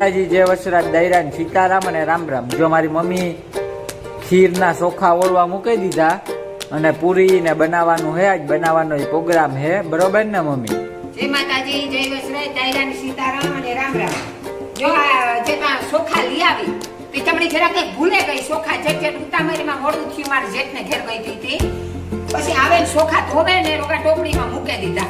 જય વસરાજ દૈરાન સીતારામ અને રામ રામ। જો મારી મમ્મી ખીરના ચોખા ઓળવા મૂકી દીધા અને પૂરી ને બનાવવાનું હે, આજ બનાવવાનો પ્રોગ્રામ હે, બરોબર ને મમ્મી? જય માતાજી, જય વસરાજ દૈરાન સીતારામ અને રામ રામ। જો જેના ચોખા લઈ આવી તે ચમડી જરા કે ભૂલે ગઈ, ચોખા જેટ ઉતામરીમાં મોડું થયું, માર જેટને ઘેર ગઈ હતી પછી આવે ચોખા ધોવે ને રોકા ટોપડીમાં મૂકી દીધા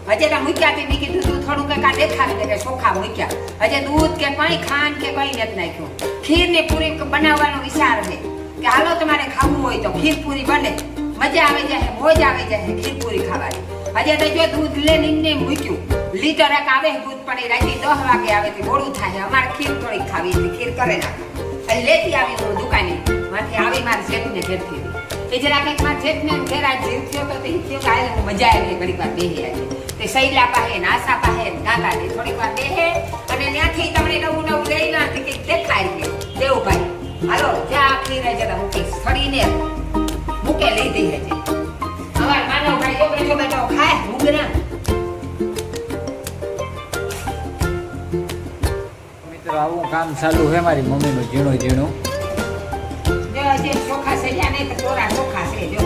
હજેતા મૂક્યા તે મેં કીધું તું થોડું કઈ દેખાડી દે કે ચોખા મૂક્યા, હજે દૂધ કે કઈ ખાંડ કે કઈ નથી નાખ્યું। ખીર ને પૂરી બનાવવાનો વિચાર છે કે હાલો તમારે ખાવું હોય તો ખીર પૂરી બને, મજા આવે જાય, મોજ આવે જાય ખીર પૂરી ખાવાની। હજે તો જો દૂધ લઈને મૂક્યું, લીટર એક આવે દૂધ પણ એ રાતે 10 વાગે આવે તો મોડું થાય, અમારે ખીર થોડીક ખાવી હતી, ખીર કરે ના લેતી આવી હું દુકાને માંથી આવી મારી જેઠને ઘેરથી એ જરા કંઈક મારા જેઠને ઘેરા જીવ થયો તો તે થયો કે આને મજા આવી ઘડીક વાર બેહી આવી તે સૈલા પાસે નાસા પાસે કાકા ને થોડીક વાર બેહે અને ત્યાંથી તમને નવું નવું લઈ ના કે દેખાય છે દેવભાઈ હાલો જા ખીરે જરા મૂકી સડીને મૂકે લઈ દઈ છે અમાર માનવ ભાઈ જો બેઠો બેઠો ખાય મુગરા। મિત્રો આવું કામ ચાલુ છે મારી મમ્મીનું ઝીણું ઝીણું। જે ચોખા સૈયા ને થોડા ચોખા છે જો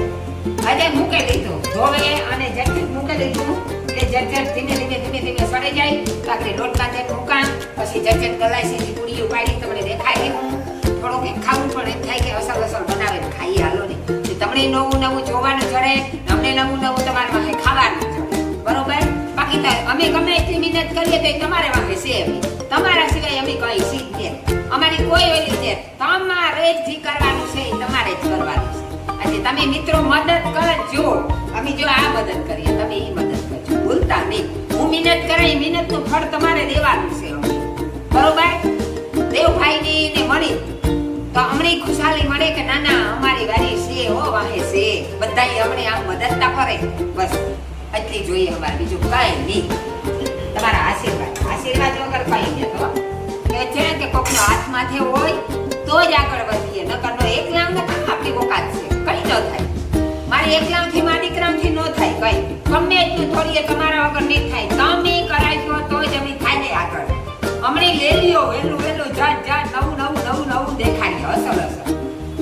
હજે મૂકે લીધું ધોવે અને જટ મૂકે લીધું કે જટ ધીમે ધીમે ધીમે ધીમે સડે જાય કાકડી લોટ કાંદે મૂકા પછી જટ ગલાઈસીની પૂરી ઉપાડી તમને દેખાય હું થોડુંક એક ખાવું પણ એમ થાય કે અસલ અસલ બનાવે ખાઈ હાલો ને તમને નવું નવું જોવાનું જડે, અમને નવું નવું તમારા પાસે ખાવાનું જડે, બરોબર? બાકી તો અમે ગમે એટલી મહેનત કરીએ તો તમારે પાસે છે, તમારા સિવાય અમે કઈ શીખીએ, અમારી કોઈ ઓલી છે, તમારે જ કરવાનું છે, તમારે જ કરવાનું છે। આજે તમે મિત્રો મદદ કરજો, અમે જો આ મદદ કરીએ તમે એ મદદ કરજો, ભૂલતા નહીં। હું મહેનત કરાય મહેનતનું ફળ તમારે દેવાનું છે, બરોબર? દેવભાઈની ને મળી તો અમને ખુશાલી મળે કે ના ના અમારી વારી છે, હો વાહે છે, બધાય અમને આમ મદદતા કરે, બસ એટલી જોઈએ અમારે, બીજું કઈ નહીં। તમારા આશીર્વાદ વગર કઈ નહીં તો કે છે કે કોકનો હાથ માથે હોય તો જ આગળ વધીએ, નકર નો એકલામ ને આપણી ઓકાત છે, કઈ ન થાય। મારી એકલામથી મારા દીકરામથી ન થાય કઈ, ગમે એટલું થોડીએ તમારા વગર નહીં થાય, તમે કરાવ્યો તો જ અમે થાય આગળ। અમને લઈ લ્યો વેલું વેલું જાત જાત નવું નવું નવું નવું દેખાડીએ, અસલ અસલ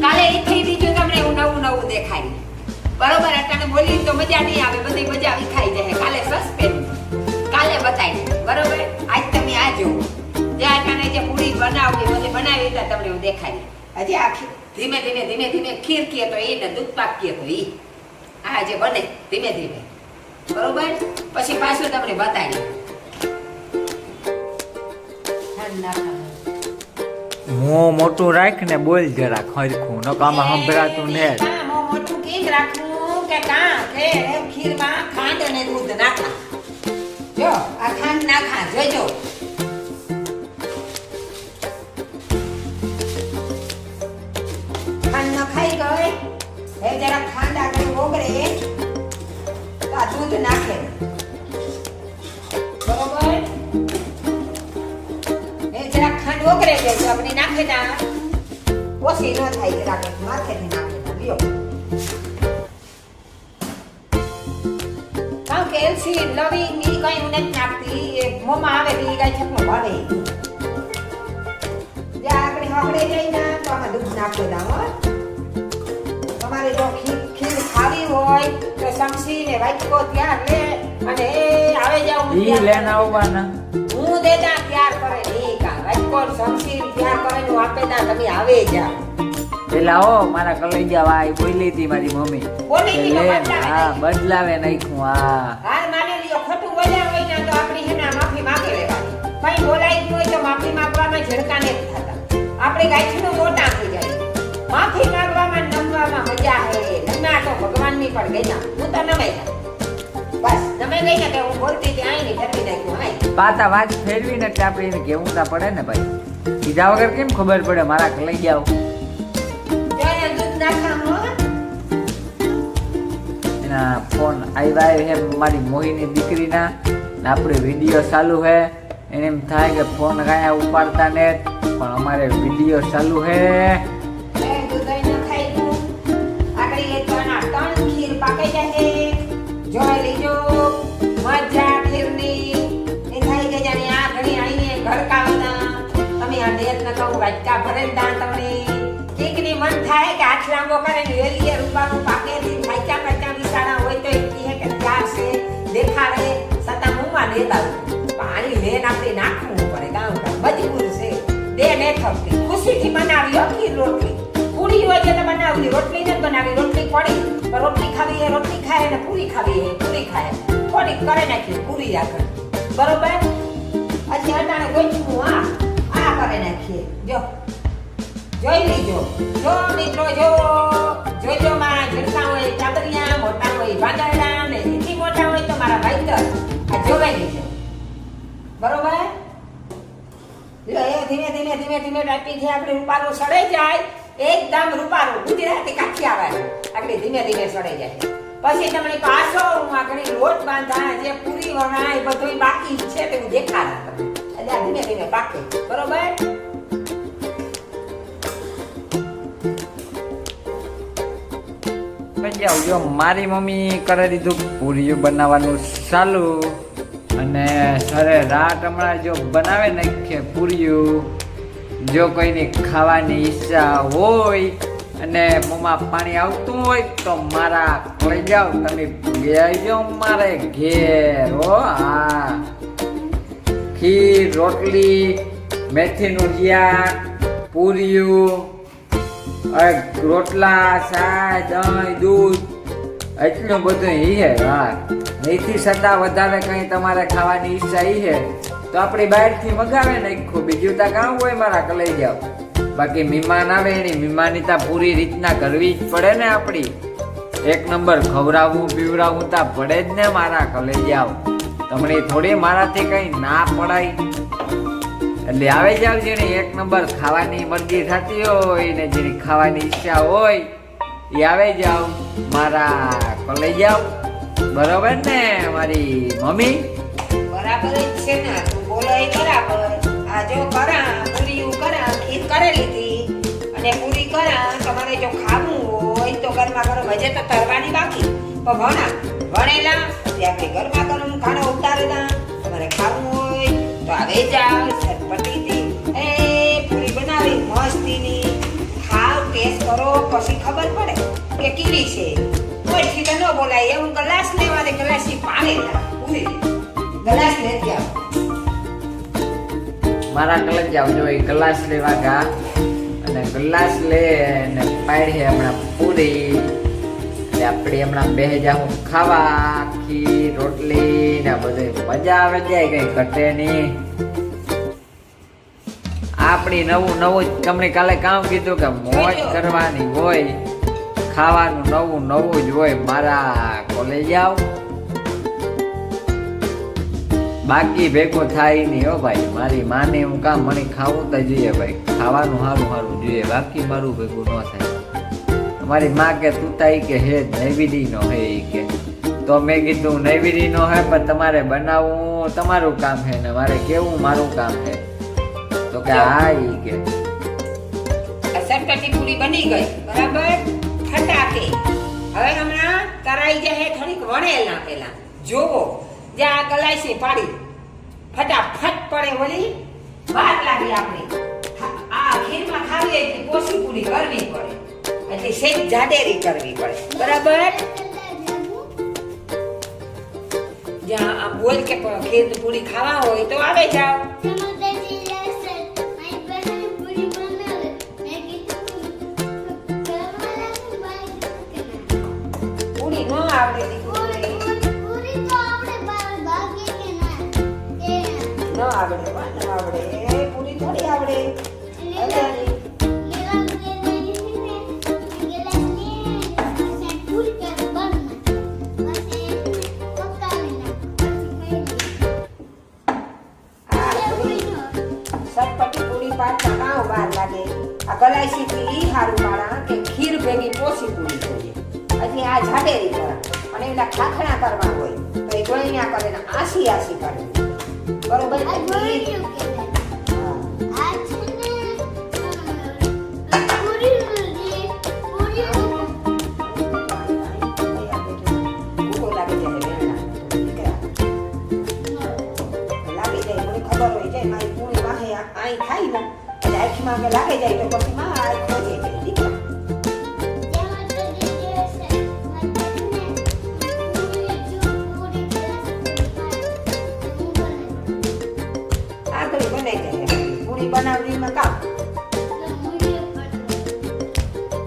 કાલે એ થઈ બીજું તમને એવું નવું નવું દેખાડીએ, બરોબર? અટાણે બોલી તો મજા નહીં આવે, બધી મજા વિખાઈ જાય, કાલે સસ્પેન્સ કાલે બતાવી, બરોબર? આજ તમે આ જોવો જે અટાણે જે પૂરી બનાવી બધી બનાવી હતા તમને હું દેખાડી, હજી આખી ધીમે ધીમે ધીમે ધીમે ખીર કીએ તો એ ને દૂધ પાક કીએ તો એ આ જે બને ધીમે ધીમે, બરોબર? પછી પાછું તમને બતાવી મોં મોટું રાખ ને બોલ જરા ખરખું, ન કામાં સંભળાતું ને મોં મોટું કેમ રાખવું કે કા કે ખીરમાં ખાંડ અને દૂધ નાખા, જો આ ખાંડ નાખા જોજો, ખાંડ નખાઈ ગઈ એ જરા ખાંડ આગળ ઓગળે તો આ દૂધ નાખે, બરોબર? ખાંડ ઓગળે જાય આપણે નાખે ના ઓછી ન થાય, જરાક માથેથી નાખે ના લ્યો, કારણ કે એલસી લવિંગ ની કઈ નથી નાખતી, એ મોમાં આવે તો એ કઈ છકનો ભાવે જે આપણે હગડે જાય ના તો આમાં દૂધ નાખી દો। તમારે જો ખીર ખાવી હોય તો સમસી ને વાટકો ત્યાર લે અને આવે જાવ ઈ લેન આવવાના હું દેતા ત્યાર કરે ઈ કા વાટકો સમસી ત્યાર કરે નું આપે ના તમે આવે જા પેલા હો મારા કલેજા વાય બોલી હતી મારી મમ્મી બોલી હતી તો હા બદલાવે નાખ્યું, હા હાલ માને લ્યો ખોટું બોલ્યા હોય ને તો આપણી હેના માફી માંગી લેવાની, કઈ બોલાઈ ગયું હોય તો માફી માંગવામાં ઝડકા નથી થતા, આપણે ગાયઠનું મોટા થઈ જાય, માફી માંગવામાં નમવામાં મજા હે, નમના તો ભગવાનની પણ ગઈ હું તો નમે બસ તમે ગઈ ને કે હું બોલતી હતી આઈ ની ફેરવી નાખ્યું આઈ પાતા વાત ફેરવીને એટલે આપણે એને કેવું તા પડે ને ભાઈ, કીધા વગર કેમ ખબર પડે મારા કલેજા દૂધ નાખવાનો એના ફોન આવ્યા હે મારી મોહીની દીકરીના, આપણે વિડીયો ચાલુ હે, એને એમ થાય કે ફોન કાંઈ ઉપાડતા ને પણ અમારે વિડીયો ચાલુ હે। દૂધ નાખાઈ ગયું આગળ એક ત્રણ ખીર પાકાઈ જાય, જોઈ લેજો મજા ખીરની એ થઈ ગઈ જાણે આ ઘણી આઈને ઘરકાવાના વાટકા ભરે ને દાંતવણી કીકની મન થાય કે હાથ લાંબો કરે ને વેલીએ રૂપાનું પાકે થી થાક્યા કરતા વિસાણા હોય તો એ કહે કે ચાર છે દેખાડે સતા મુંમાં લેતા પાણી લેન આપણે નાખવું પડે ગામ મજબૂર છે દે ને થપતી ખુશીથી બનાવી અખી રોટલી પૂરી હોય છે તો બનાવી રોટલી ને બનાવી રોટલી પડી રોટલી ખાવી એ રોટલી ખાય ને પૂરી ખાવી એ પૂરી ખાય થોડી કરે નાખી પૂરી આગળ બરોબર પછી અટાણે ગોઠવું આ કરે નાખીએ જો જોઈ લીજો જો મિત્રો જોજો મારા જડતા હોય ચાદરિયા મોટા હોય વાદળા ને એથી મોટા હોય તો મારા ભાઈતર આ જોવાઈ લીજો બરોબર ધીમે ધીમે ધીમે ધીમે ડાટીથી આપણે રૂપારું સડાઈ જાય એકદમ રૂપારું ગુજરાતી કાઠી આવે આપણે ધીમે ધીમે સડાઈ જાય પછી તમને પાછો હું આગળ લોટ બાંધા જે પૂરી વણાય બધું બાકી છે તે હું દેખાડા તમને એટલે ધીમે ધીમે પાકે બરોબર જો મારી મમ્મી કરી દીધું પૂરીઓ બનાવવાનું ચાલુ અને સરે રાત હમણાં જો બનાવે ને કે પૂરીઓ જો કોઈની ખાવાની ઈચ્છા હોય અને મોંમાં પાણી આવતું હોય તો મારા લઈ જાઓ તમે બેજો મારે ઘેર હો હા ખીર રોટલી મેથીનું શાક પૂરીઓ રોટલા શાક દહીં દૂધ એટલું બધું ઈ હે હા એથી સદા વધારે કંઈ તમારે ખાવાની ઈચ્છા ઈ હે તો આપણે બહારથી મગાવે ને બીજું તા કામ હોય મારા કે લઈ જાઓ બાકી મહેમાન આવે એની મહેમાની તા પૂરી રીતના કરવી જ પડે ને આપણી એક નંબર ખવડાવવું પીવડાવવું તા પડે જ ને મારા કે લઈ જાઓ તમને થોડી મારાથી કંઈ ના પડાય એટલે આવે જાવ જેની એક નંબર ખાવાની મરજી થતી હોય ને જેની ખાવાની ઈચ્છા હોય એ આવે જાવ મારા કો લઈ જાવ બરોબર ને મારી મમ્મી બરાબર જ છે ને તું બોલો એ બરાબર આ જો કરા પૂરી કરા ખીર કરેલી હતી અને પૂરી કરા તમારે જો ખાવું હોય તો ગરમા ગરમ હજે તો તરવાની બાકી પણ વણેલા આપણે ગરમા ગરમ ખાણા ઉતારેલા તમારે ખાવું હોય તો આવે જાવ સટપટીથી એ પૂરી બનાવી મસ્તીની ખાવ ટેસ્ટ કરો પછી ખબર પડે કે કેવી છે કોઈથી તો ન બોલાય એવું ગ્લાસ લેવા દે ગ્લાસથી પાણી પૂરી ગ્લાસ લેતી આવ મારા કલર જાવ જો એ ગ્લાસ લેવા ગા અને ગ્લાસ લે ને પાડી હમણાં પૂરી એટલે આપણે હમણાં બે જાઉં ખાવા ખીર રોટલી ને બધું મજા આવે જાય કઈ ઘટે નહીં આપણી નવું નવું તમને કાલે કામ કીધું કે મોજ કરવાની હોય ખાવાનું નવું નવું જ હોય મારા કોલેજ આવ બાકી ભેગો થાય નહીં હો ભાઈ મારી માને હું કામ મને ખાવું તો જોઈએ ભાઈ ખાવાનું સારું સારું જોઈએ બાકી મારું ભેગું ન થાય મારી માં કે તું તાઈ કે હે નૈવેદી નો હે કે તો મેં કીધું નૈવેદી નો હે પણ તમારે બનાવવું તમારું કામ હે ને મારે કેવું મારું કામ હે તો કે હા ઈ કે સટપટી પૂરી બની ગઈ બરાબર ફટાકે હવે હમણાં કરાઈ જાય થોડીક વણેલા પેલા જોવો જે આ ગલાસી પાડી ફટાફટ પડે ઓલી વાર લાગી આપણે આ ખીરમાં ખાવી એટલે પોસી પૂરી કરવી પડે એટલે સેજ જાડેરી કરવી પડે બરાબર જ્યાં આ બોલ કે ખીર પૂરી ખાવા હોય તો આવે જાવ પૂરી ન આવડે ન આવડે પૂરી થોડી આવડે સટપટી પૂરી પાછા કાં વાર લાગે આ ગલાસી થી ઈ હારું મારા કે ખીર ભેગી પોસી પૂરી જોઈએ એટલે આ જાડેરી કરા અને એના ખાખણા કરવા હોય તો એ ગોળિયા કરે ને આસી આસી કરે બરોબર ખાઈ ને એટલે આંખમાં આગળ લાગી જાય તો પછી માં આંખ ખોજે જાય દીકરા. આગળ બનાવી જાય પૂરી બનાવડીમાં કામ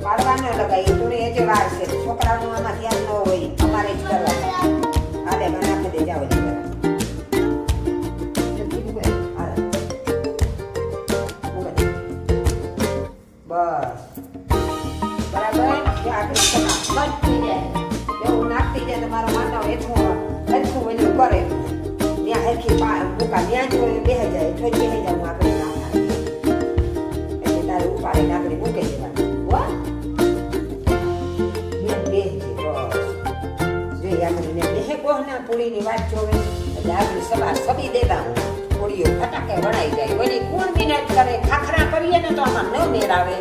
પાડવા ન લગાય થોડી એ જે વાર છે છોકરાઓનું આમાં ધ્યાન ન હોય અમારે જ કરવાનું આલે મને નાખી દે જાવ દીકરા. બસ બરાબર આગળ થઈ જાય એવું નાખતી જાય તમારો માનવ હેઠું બધું કરે ત્યાં હેઠી મૂકા ત્યાં જ બેસી જાય હેઠો જ બેસી જાય આગળ નાખા એટલે તારે ઉપાડી નાખડી મૂકી દેવાનું પૂરીની વાત જોવે એટલે આગળ સવાર સબી દેતા હું પૂરીઓ ફટાકે વણાઈ જાય વળી કોણ મિનિટ કરે ખાખરા કરીએ ને તો આમાં ન મેળ આવે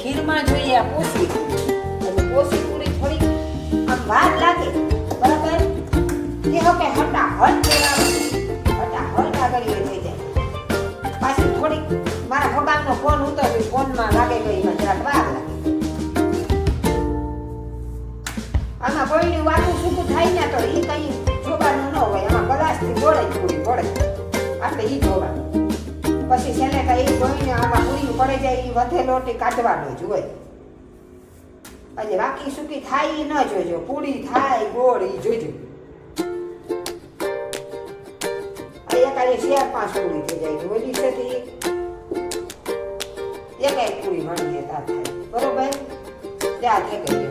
ખીરમાં જોઈએ આ પોસી એટલે પોસી પૂરી થોડી આમ વાર લાગે બરાબર એ હવે હટાહટ આગળ થઈ જાય પાછી થોડીક મારા ભગામનો ફોન ઉતર્યો ફોનમાં લાગે ગઈ એમાં જરાક વાર લાગે આમાં કોઈની વાતું સૂકું થાય ને તો એ કઈ જોવાનું ન હોય આમાં ગલાસથી ગોળે પૂરી પડે આપણે એ જોવાનું પછી છેલ્લે કઈ જોઈને આમાં પૂરી પડે જાય એ વધે લોટી કાઢવાનો જ હોય એટલે બાકી સૂકી થાય એ ન જોજો પૂરી થાય ગોળ એ જોજો એકાદી 4-5 પૂરી થઈ જાય ઓલી છે તે એકાઈ પૂરી વણીએ તા થાય બરોબર ત્યાં થઈ ગઈ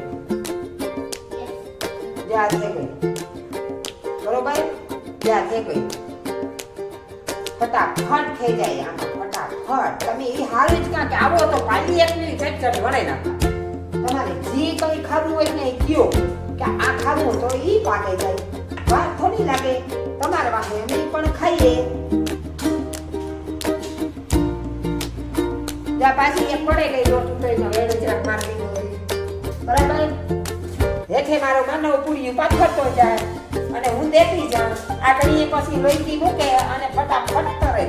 જ્યાં થઈ ગઈ બરોબર જ્યાં થઈ ગઈ ફટાફટ થઈ જાય આમાં ફટાફટ તમે એ હારું જ કાં કે આવો તો પાલી એકની ઝટઝટ વળે નાખો તમારે જે કંઈ ખાવું હોય ને એ કયો કે આ ખાવું તો એ પાકે જાય વાત થોડી લાગે તમારા પાસે અમે પણ ખાઈએ જ્યાં પાછી એક પડે ગઈ લોટ ઉતરીને વેડ જરાક મારી દીધો બરાબર હેઠે મારો માનવ પૂરી પાથરતો જાય અને હું દેતી જાઉં આગળ એ પછી લોહીથી મૂકે અને ફટાફટ કરે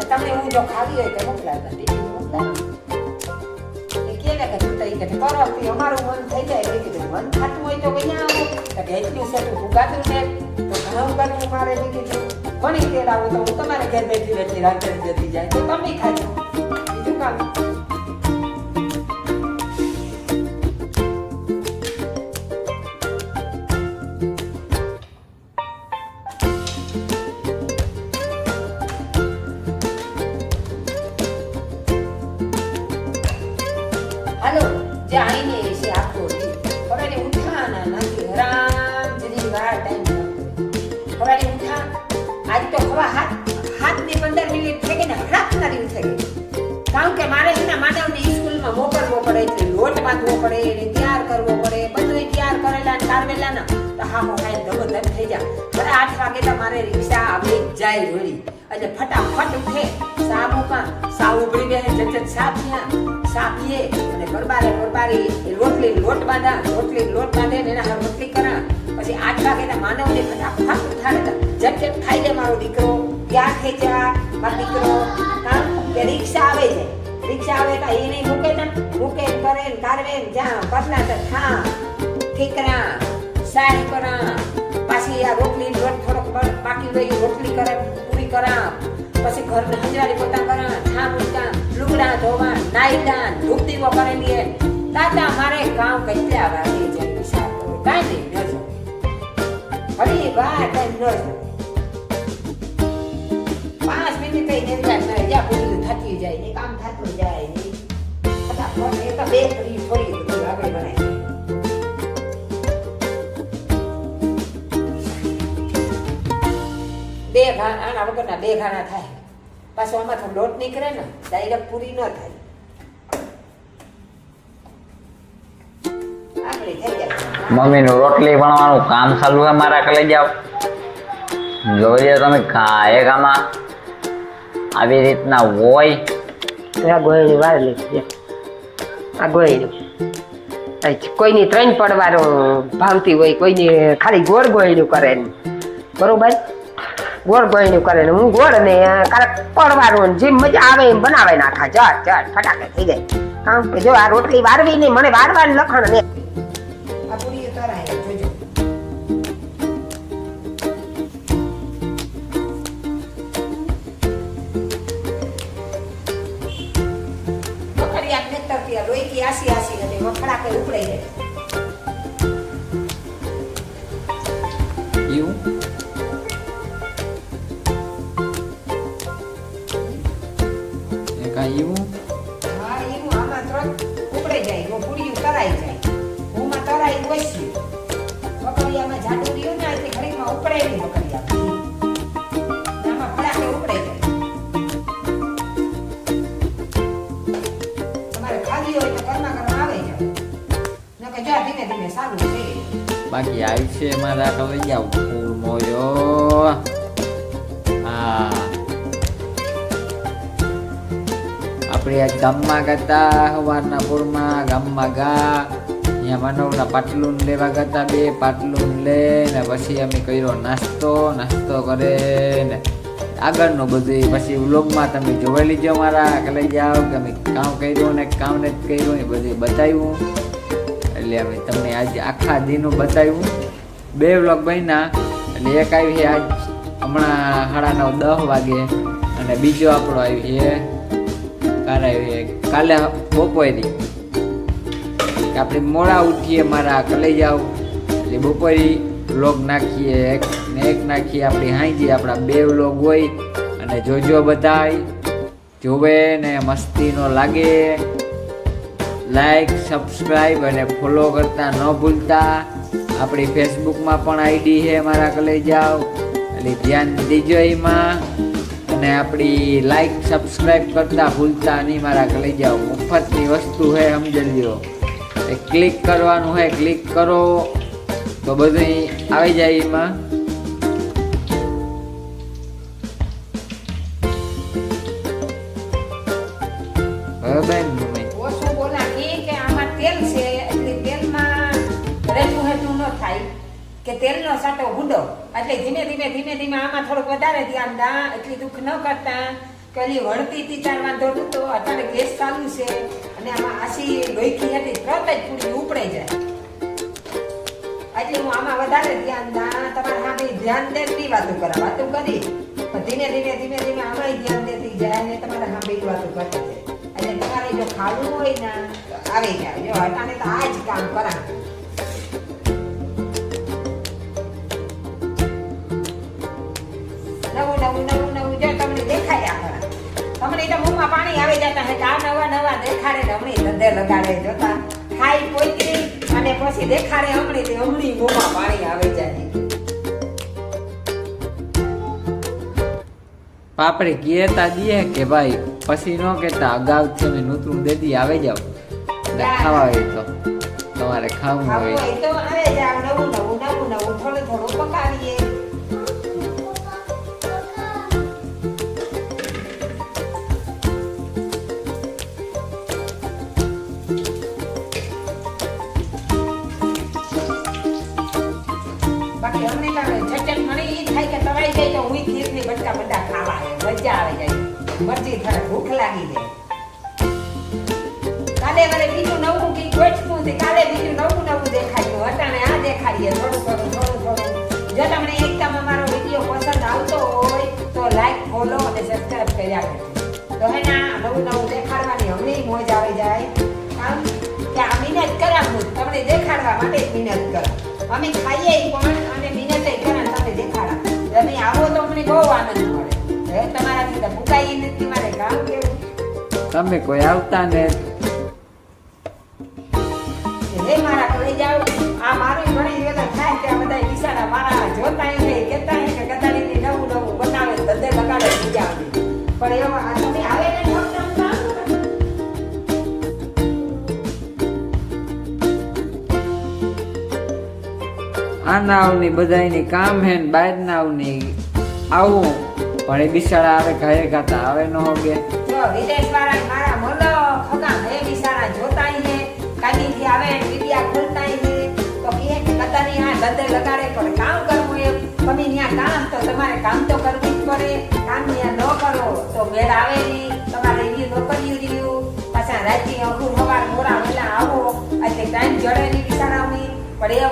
તમને હું જો ખાવી હોય તો મોકલાતા ટીવી મોકલાતા એ કે તું તઈ કે કરો અમારું મન થઈ જાય એ કીધું મન થતું હોય તો કઈ આવો કે એટલું સેટું ભૂગાતું ને તો ઘણું કરવું મારે મેં કીધું ઘણી તેલ આવું તો હું તમારે ઘેર બેઠી બેઠી રાંધણ જતી જાય તો તમે ખાજો બીજું કામ હાલો જાણીને એસે આખો ફરાને ઉઠા ના નથી હરામ જરી વાર ટાઈમ ફરાને ઉઠા આજ તો હવા હાથ ને 15 મિનિટ થઈ ગઈ ને હરાપ નારી થઈ ગઈ કારણ કે મારે છે ને માનવની સ્કૂલમાં મોકલવો પડે એટલે લોટ બાંધવો પડે એને તૈયાર કરવો પડે બધું તૈયાર કરેલા ને કારવેલા ને તો હા હો કાંઈ ધબધબ થઈ જાય બરાબર 8 વાગે તો મારે રિક્ષા આવી જાય વળી એટલે ફટાફટ ઉઠે સા મૂકા સા ઉભરી બે જટ સા પીએ અને બરબારી એ લોટ બાંધા લોટ બાંધે ને એના રોટલી કરા પછી 8 વાગે ના માનવને ફટાફટ ઉઠાડે જટ ખાઈ લે મારો દીકરો ક્યાં થઈ જા મારો દીકરો કામ કે રિક્ષા આવે તો એને મૂકે કરે ને કારવે ને જા પતલા તો થા ઠીકરા સાઈ કરા પાછી આ રોટલી લોટ થોડોક બાકી રહી રોટલી કરે પૂરી કરા પછી ઘરને હંજવારી પોતા કરા થા મૂકા લુગડા ધોવા નાઈડા ધૂપ દીવો કરેલી દાદા મારે કામ કેટલા વાગે જાય હિસાબ કરો કાંઈ નહીં ન જો ફરી વાર કાંઈ ન જો 5 મિનિટ કઈ નહીં જાય જ્યાં પૂરી થતી જાય ને કામ થતું જાય ને ફટાફટ એક બે ફરી થોડી આગળ બનાવી બે આના વગરના બે ઘાણા થાય પાછો આમાં તો લોટ નીકળે ને ડાયરેક્ટ પૂરી ન થાય આગળ થઈ જાય મમ્મીનું રોટલી વણવાનું કામ ચાલુ છે મારા કલે જાવ જોઈએ તમે કાંઈ આમાં આવી રીતના હોય આ ગોળની વાર લીધી આ ગોળની કોઈની 3 પડવાનો ભાવતી હોય કોઈની ખાલી ગોળ ગોળનું કરે બરોબર ગોળ ગોળીનું કરે ને હું ગોળ ને કારક પડવાનું જેમ મજા આવે એમ બનાવે નાખા ચટ ચટ ફટાકે થઈ જાય. કામ કે જો આ રોટલી વારવી નહીં, મને વારવાનું લખણ ને આ પૂરી તરાય જોજો. વખડિયા ને તરતી લોહી આસી આસી અને વખડા કે ઉપડે જાય. એવું કાંઈ એવું હા એવું આમાં તરત ઉપડે જાય, વો પૂરી તરાઈ જાય. હુંમાં તરાઈ ઓછી. વખડિયામાં જાડું રહ્યું ને એટલે ઘડીમાં ઉપડે નહીં વખડિયા. આમાં ફડાકે ઉપડે જાય. તમારે ખાલી હોય તો ઘરમાં ઘરમાં આવે જાય. નકર જો ધીમે ધીમે સારું છે. બાકી આવી છે મારા તો લઈ જાવ ફૂલ મોયો. હા આપણે આજ ગામમાં ગયા સવારના પૂરમાં ગામમાં ગયા. અહીંયા માનવના પાટલું લેવા ગયા, 2 પાટલું લે ને પછી અમે કર્યો નાસ્તો કરે ને આગળનું બધું પછી વ્લોગમાં તમે જોઈ લીજો મારા કે લઈ જાઓ કે અમે કામ કર્યું ને કામ ને કર્યું એ બધું બતાવ્યું. એટલે અમે તમને આજે આખા દીનું બતાવ્યું. 2 વ્લોગ બન્યા એટલે એક આવી છે આજ હમણાં 9:30 વાગે અને બીજો આપણો આવી છે કાલે બપોરી. આપણે મોડા ઉઠીએ મારા કલે જાવ એટલે બપોરી વ્લોગ નાખીએ એક નાખીએ આપણી હાંજી આપણા 2 વ્લોગ હોય અને જોજો બધાય જોવે ને મસ્તીનો લાગે. લાઈક સબસ્ક્રાઈબ અને ફોલો કરતા ન ભૂલતા. આપણી ફેસબુકમાં પણ આઈડી છે મારા કલે જાવ એટલે ધ્યાન દીજો એમાં. અને આપણી લાઈક સબસ્ક્રાઈબ કરતા ભૂલતા નહીં મારા કલે જાવ. મફતની વસ્તુ છે સમજી લો. એ ક્લિક કરવાનું છે, ક્લિક કરો તો બધું આવી જાય એમાં. બરાબર ઓછું બોલાવી કે આમાં તેલ છે એટલે તેલમાં રહેતું હેતું ન થાય કે તેલનો સાટો ગુંડો એટલે ધીમે ધીમે આમાં થોડુંક વધારે ધ્યાન દા. એટલી દુઃખ ન કરતા કે ઓલી વળતી હતી તાર વાંધો નતો. અત્યારે ગેસ ચાલુ છે અને આમાં આસી લોહીકી હતી તરત જ પૂરી ઉપડે જાય. એટલે હું આમાં વધારે ધ્યાન દા. તમારે હા ભાઈ ધ્યાન દે ની વાતો કરા વાતો કરી પણ ધીમે આમાં ધ્યાન દેતી જાય ને તમારે હા ભાઈ વાતો કરતી જાય. એટલે તમારે જો ખાવું હોય ને આવી જાય. જો અટાણે તો આ જ કામ કરા. નવું જો તમને દેખાયા ખરા. તમને તો મોંમાં પાણી આવી જતા હે કે આ નવા દેખાડે ને હમણી ધંધે લગાડે. જોતા ખાઈ પોઈતી અને પછી દેખાડે હમણી મોંમાં પાણી આવી જાય. પાપડી કહેતા દઈએ કે ભાઈ પછી ન કહેતા અગાઉથી અમે નૂતરું દેદી આવે જાવ ને ખાવા હોય તો તમારે ખાવું ખાવું હોય હોય તો આવે જાવ. નવું થોડું પકાવીએ. બાકી અમને ઝટઝટ મને ઈ થાય કે તવાઈ જાય તો હું ખીરની બટકા બધા ખાવા મજા આવે જાય. મરજી થાય, ભૂખ લાગી જાય. કાલે વરે બીજું નવું કઈ ગોઠવું છે. કાલે બીજું નવું દેખાડ્યું. અટાણે આ દેખાડીએ થોડું. જો તમને એકદમ અમારો વિડીયો પસંદ આવતો હોય તો લાઈક ફોલો અને સબસ્ક્રાઇબ કર્યા કરજો. તો હે ના નવું દેખાડવાની અમને મોજ આવી જાય. કામ કે આ મહેનત કરાવું તમને દેખાડવા માટે જ મહેનત કરા. અમે ખાઈએ પણ અને મહેનત કરે તમે દેખાડા. તમે આવો તો અમને બહુ આનંદ મળે. હવે તમારાથી તો ભૂકાઈ નથી મારે કામ કેવું. તમે કોઈ આવતા ને હે મારા કલે જાવ. આ મારું ઘણી વેલા થાય કે આ બધા ઈશારા મારા જોતા હે કહેતા હે કે કદાળી નવું બનાવે ધંધે લગાડે બીજા પણ એવા તમે આવે ને આનાવની બધાયની કામ હે ને બહારનાવની આવું પણ એ બિચારા આવે ઘરે ગાતા આવે ન હોગે. જો વિદેશ વાળા મારા મોલો ખગા હે બિચારા જોતા હે કાની થી આવે વિડિયા ખોલતા હે તો કહે કે કદાળી આ ધંધે લગાડે પણ કામ કરવું એ તમે ન્યા કામ તો તમારે કામ તો કરવું જ પડે. કામ ન કરો તો મેળ આવે નહીં. તમારે એ નોકરીઓ રહ્યું પાછા રાતે અઘું સવાર મોડા વહેલા આવો એટલે ટાઈમ જડે નહીં બિચારાઓની. પણ એ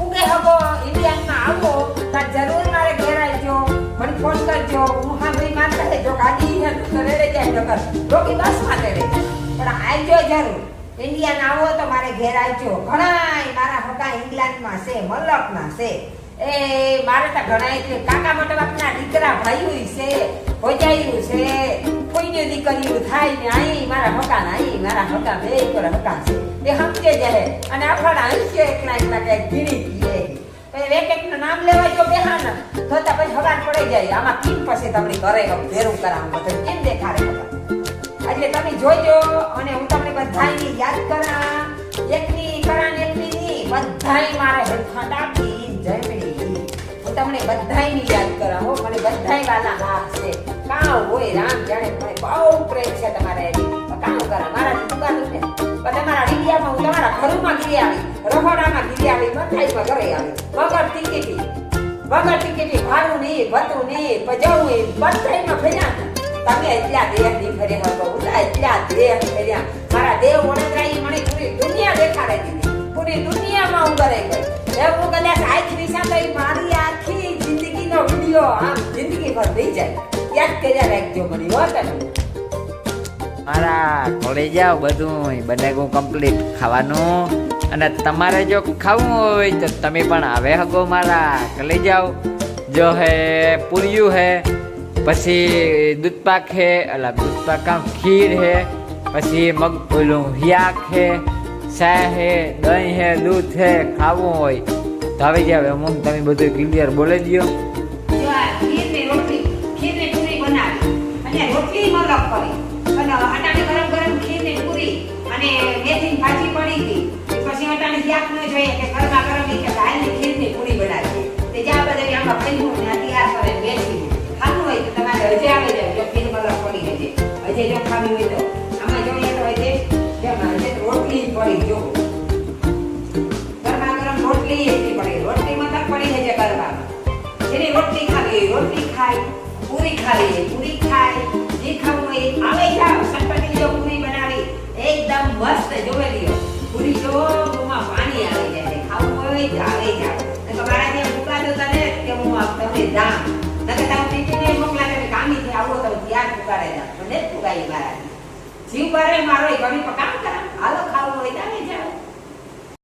ઉગે હગો ઇન્ડિયામાં આવો તાર જરૂર મારે ઘેર આવજો, મને ફોન કરજો. હું હા ભાઈ માનતા છે જો ગાડી છે તો રેડે જાય નકર રોકી બસમાં રેડે જાય. પણ આવજો જરૂર. ઇન્ડિયામાં આવો તો મારે ઘેર આવજો. ઘણાય મારા હગા ઇંગ્લેન્ડમાં છે, મલકના છે. એ મારે તો ઘણા એટલે કાકા મોટા બાપના દીકરા ભાઈઓ છે, ભોજાયું છે, કોઈની દીકરીઓ થાય ને અહીં મારા હગા ને અહીં મારા હગા બે પર હગા છે. એ સમજે જાય અને આપણા હંસ્યો એકલા એકલા કઈ ગીરી પીએ. પછી વેકેટનું નામ લેવા જો બેહાના થતા પછી હગાન પડી જાય. આમાં કેમ પછી તમને ઘરે ભેરું કરાવું બધું કેમ દેખાડે બધા. એટલે તમે જોજો અને હું તમને બધાયની યાદ કરા. એકની કરા ને એકની નહીં, બધાય મારા હેઠા ડાકી જયમણી. હું તમને બધાયની યાદ કરા હો. મને બધાય વાલા હાથ છે. કાં હોય રામ જાણે મને બહુ પ્રેમ છે તમારે. કામ કરા મારા દુકાન ને પણ તમારા ઇન્ડિયામાં હું તમારા ઘરમાં ગીરી આવી, રખોડામાં ગીરી આવી, બધાયમાં ઘરે આવી. વગર ટિકિટી ભાડું નહીં, ભતું નહીં, જવું નહીં, બધાયમાં ફર્યા હતા. તમે એટલા દેહ ની ફરે હતો, એટલા દેહ ફર્યા. મારા દેવ વડોદરાએ મને પૂરી દુનિયા દેખાડે દીધી. પૂરી દુનિયામાં હું કરે ગઈ. હું કદાચ આજ વિશા તો મારી આખી જિંદગીનો વિડીયો આમ જિંદગી ભર થઈ જાય. યાદ કર્યા રાખજો મને હો તમે. મારા ઘરે જાઓ બધું બનાવ્યું કમ્પ્લીટ ખાવાનું. અને તમારે જો ખાવું હોય તો તમે પણ આવે હગો મારા ઘરે જાઓ. જો હે પૂરિયું હે, પછી દૂધપાક હે, અલા દૂધપાક ખીર હે, પછી મગ ઓલું હિયાક હે, ચા હે, દહીં હે, દૂધ હે. ખાવું હોય તો આવી જાવ. હું તમે બધું ક્લિયર બોલી દો. જો આ ખીરની પૂરી બનાવી અને રોટલી મલક કરી અને અટાણે ગરમ ખીરની પૂરી અને મેથીની ભાજી પડી હતી. પછી અટાણે યાદ ન જોઈએ કે ગરમા ગરમ કે દાળની ખીરની પૂરી બનાવી. તે જ્યાં બધે આમાં પૈનું ને તૈયાર કરે બેસી ખાવું હોય તો તમારે હજે આવી જાય. જો ખીર મલક પડી હજે જો ખાવી હોય તો આમાં જોઈએ તો હજે રોટલી પડી. જો ગરમા ગરમ રોટલી એટલી પડી, રોટલી મલક પડી હજે ગરમા. જેની રોટલી ખાવી રોટલી ખાય, પૂરી ખાવી પૂરી ખાય. જે ખાવું હોય આવે જાવ. સટપટી જો પૂરી બનાવી એકદમ મસ્ત જોવે લ્યો. પૂરી જો મોમાં પાણી આવી જાય. ખાવું હોય તો આવે જાવ. તમારા ત્યાં મુકાતો તને કે હું તમને દામ નકે તમે ટીટીને મોકલાવે કામીથી આવો તો ત્યાં પુકારે જા. મને જ પુકાઈ મારા જીવ કરે મારો ઘણી કામ કરા. હાલો ખાવું હોય તો આવે જાવ.